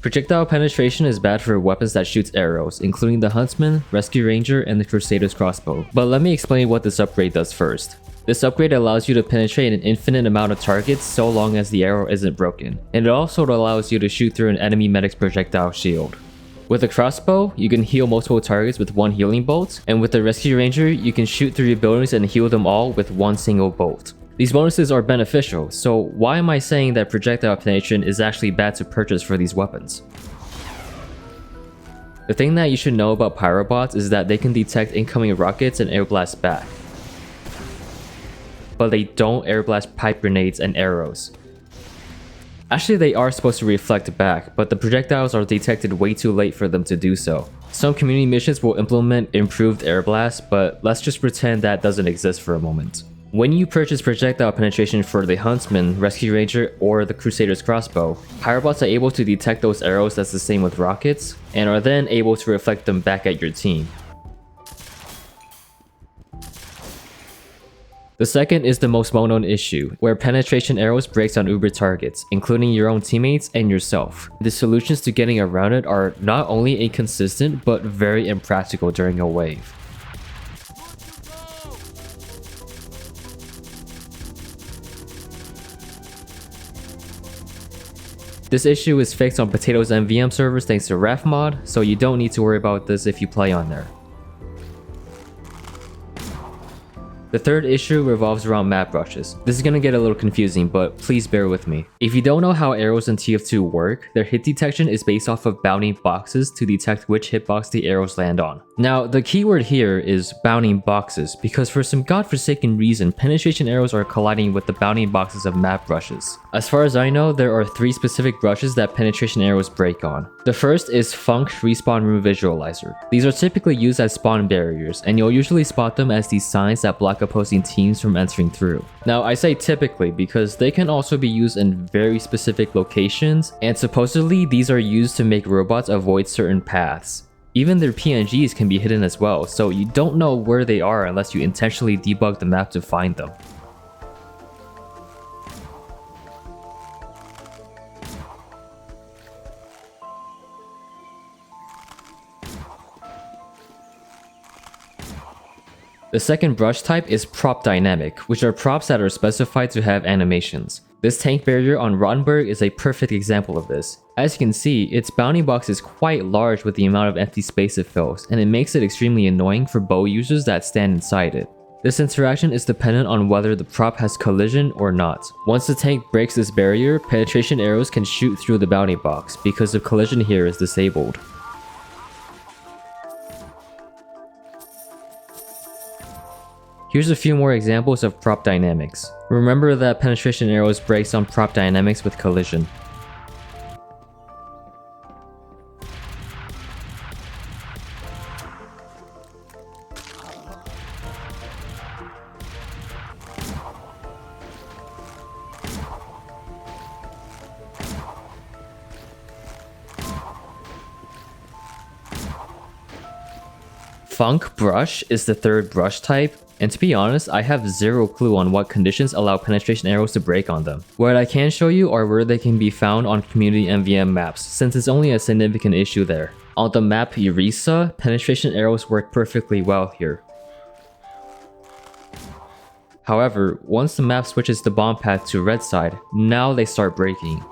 Projectile Penetration is bad for weapons that shoots arrows, including the Huntsman, Rescue Ranger, and the Crusader's Crossbow. But let me explain what this upgrade does first. This upgrade allows you to penetrate an infinite amount of targets so long as the arrow isn't broken, and it also allows you to shoot through an enemy medic's projectile shield. With a crossbow, you can heal multiple targets with one healing bolt, and with the Rescue Ranger, you can shoot through your buildings and heal them all with one single bolt. These bonuses are beneficial, so why am I saying that projectile penetration is actually bad to purchase for these weapons? The thing that you should know about pyrobots is that they can detect incoming rockets and airblast back, but they don't airblast pipe grenades and arrows. Actually, they are supposed to reflect back, but the projectiles are detected way too late for them to do so. Some community missions will implement improved airblast, but let's just pretend that doesn't exist for a moment. When you purchase projectile penetration for the Huntsman, Rescue Ranger, or the Crusader's Crossbow, pyrobots are able to detect those arrows that's the same with rockets, and are then able to reflect them back at your team. The second is the most well-known issue, where penetration arrows breaks on Uber targets, including your own teammates and yourself. The solutions to getting around it are not only inconsistent, but very impractical during a wave. This issue is fixed on Potato's MVM servers thanks to Ref mod, so you don't need to worry about this if you play on there. The third issue revolves around map brushes. This is gonna get a little confusing, but please bear with me. If you don't know how arrows in TF2 work, their hit detection is based off of bounding boxes to detect which hitbox the arrows land on. Now, the keyword here is bounding boxes, because for some godforsaken reason, penetration arrows are colliding with the bounding boxes of map brushes. As far as I know, there are 3 specific brushes that penetration arrows break on. The first is Funk Respawn Room Visualizer. These are typically used as spawn barriers, and you'll usually spot them as these signs that block opposing teams from entering through. Now, I say typically because they can also be used in very specific locations, and supposedly these are used to make robots avoid certain paths. Even their PNGs can be hidden as well, so you don't know where they are unless you intentionally debug the map to find them. The second brush type is Prop Dynamic, which are props that are specified to have animations. This tank barrier on Rottenburg is a perfect example of this. As you can see, its bounding box is quite large with the amount of empty space it fills, and it makes it extremely annoying for bow users that stand inside it. This interaction is dependent on whether the prop has collision or not. Once the tank breaks this barrier, penetration arrows can shoot through the bounding box because the collision here is disabled. Here's a few more examples of prop dynamics. Remember that penetration arrows breaks on prop dynamics with collision. Funk Brush is the third brush type, and to be honest, I have zero clue on what conditions allow penetration arrows to break on them. What I can show you are where they can be found on community MVM maps, since it's only a significant issue there. On the map Eureka, penetration arrows work perfectly well here. However, once the map switches the bomb path to red side, now they start breaking.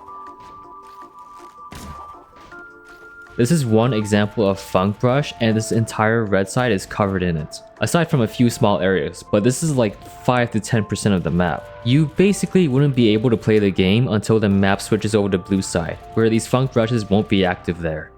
This is one example of Funk Brush, and this entire red side is covered in it. Aside from a few small areas, but this is like 5 to 10% of the map. You basically wouldn't be able to play the game until the map switches over to blue side, where these Funk Brushes won't be active there.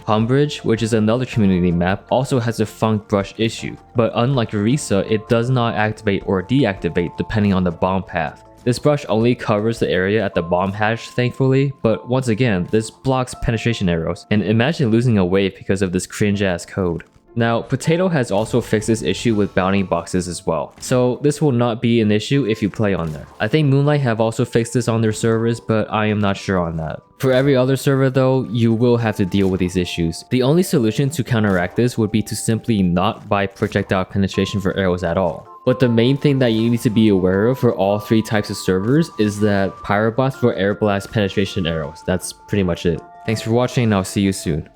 Pbridge, which is another community map, also has a Funk Brush issue, but unlike Eureka, it does not activate or deactivate depending on the bomb path. This brush only covers the area at the bomb hatch, thankfully, but once again, this blocks penetration arrows, and imagine losing a wave because of this cringe-ass code. Now, Potato has also fixed this issue with bounding boxes as well, so this will not be an issue if you play on there. I think Moonlight have also fixed this on their servers, but I am not sure on that. For every other server though, you will have to deal with these issues. The only solution to counteract this would be to simply not buy projectile penetration for arrows at all. But the main thing that you need to be aware of for all 3 types of servers is that pyrobots will air blast penetration arrows. That's pretty much it. Thanks for watching and I'll see you soon.